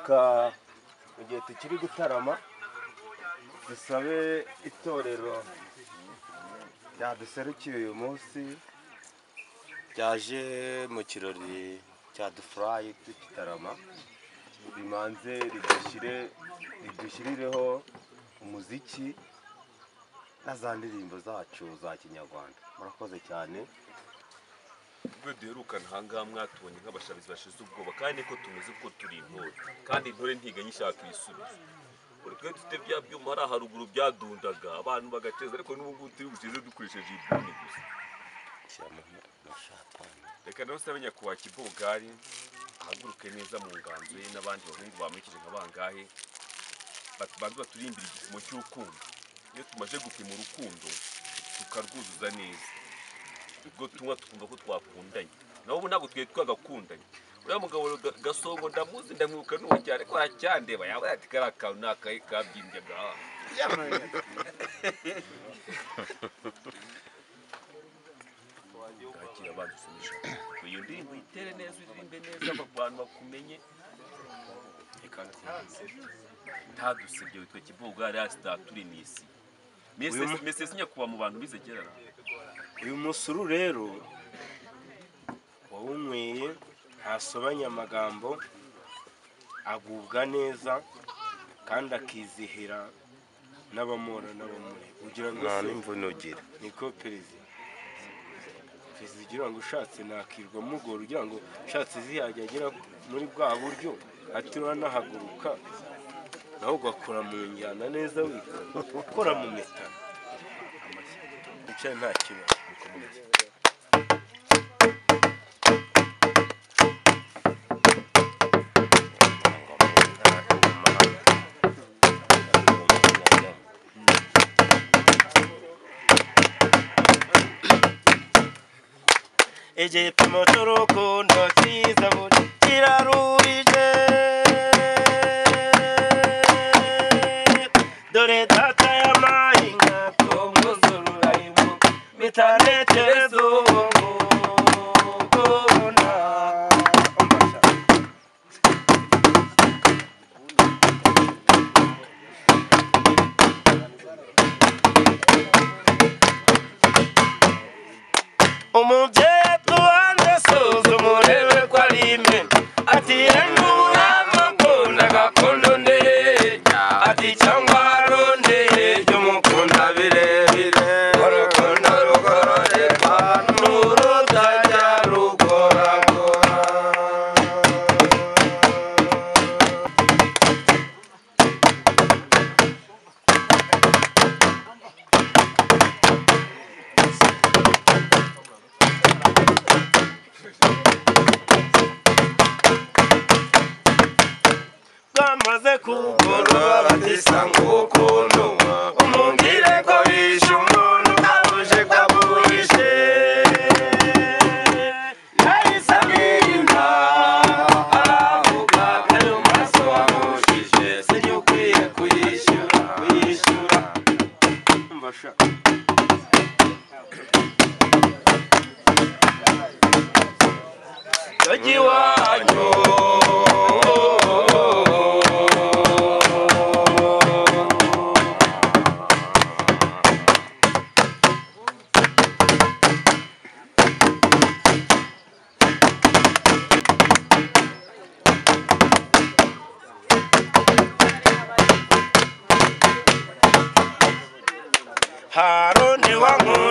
Ka mu gihe tukiri gutarama dusabe itorero ryaduserukiye uyu munsi ryaje mu kirori cya Dufurayi tukitarama rimanze ridushyirireho umuziki na za ndirimbo zacu za kinyarwanda. Murakoze cyane. ubwo duherukana ahangaha mwatubonye nk'abashabizi bashize ubwoba kandi ko tumeze uko turi intore kandi intore ntiganya ishaka ibisubizo. Twe dufite bya byuma hari haruguru byadundaga abantu bagateza ariko n'ubu ngubu turi bushize dukoresheje ibuni gusa. Reka nawe usabenya kuwa Kibogari ahaguruke neza mu nganzo ye n'abandi bahungu bamurikije nk'abangahe banze baturimbira igipimo cy'urukundo. Iyo tumaze gupima urukundo tukarwuzuza neza ubwo tunywa tukumva ko twakundanye. Naho ubu ntabwo twe twagakundanye. Uriya mugabo Gasongo ndamuzi ndamwibuka n'uwo cyane ko aracyandeba yaba ati kari akantu nakabyimbye gaha. Kakira abantu sumisha. Iyo ndirimbo itere neza uririmbe neza abantu bakumenye. Ntadusebye witwa Kibogari asita turi nisi. Mese sinya kuba mu bantu bizegera. Uyu musuru rero wawunyweye asobanya amagambo agubwa neza kandi akizihira n'abamora n'abamure kugira ngo nta n'imvune ugira. Niko perezida ugira ngo ushatse nakirwa mugoro ugira ngo ushatse zihajya agera muri bwa buryo atura nahaguruka naho ugakora mu njyana neza ukora mu metano icyo nta kibazo. Igipimo cy'urukundo cyiza kirarurije dore data y'amahinga kumuzururayimu bitarekezo ubona umubyeyi maze kugorora batisango ukuntu umubwire ko bishe umuntu abuje kwaburishe yahise amwinda aravuga ko ayo maso wamushije sinjye ukwiye kuyishyura mbasha yogi wanyu Haroni wangu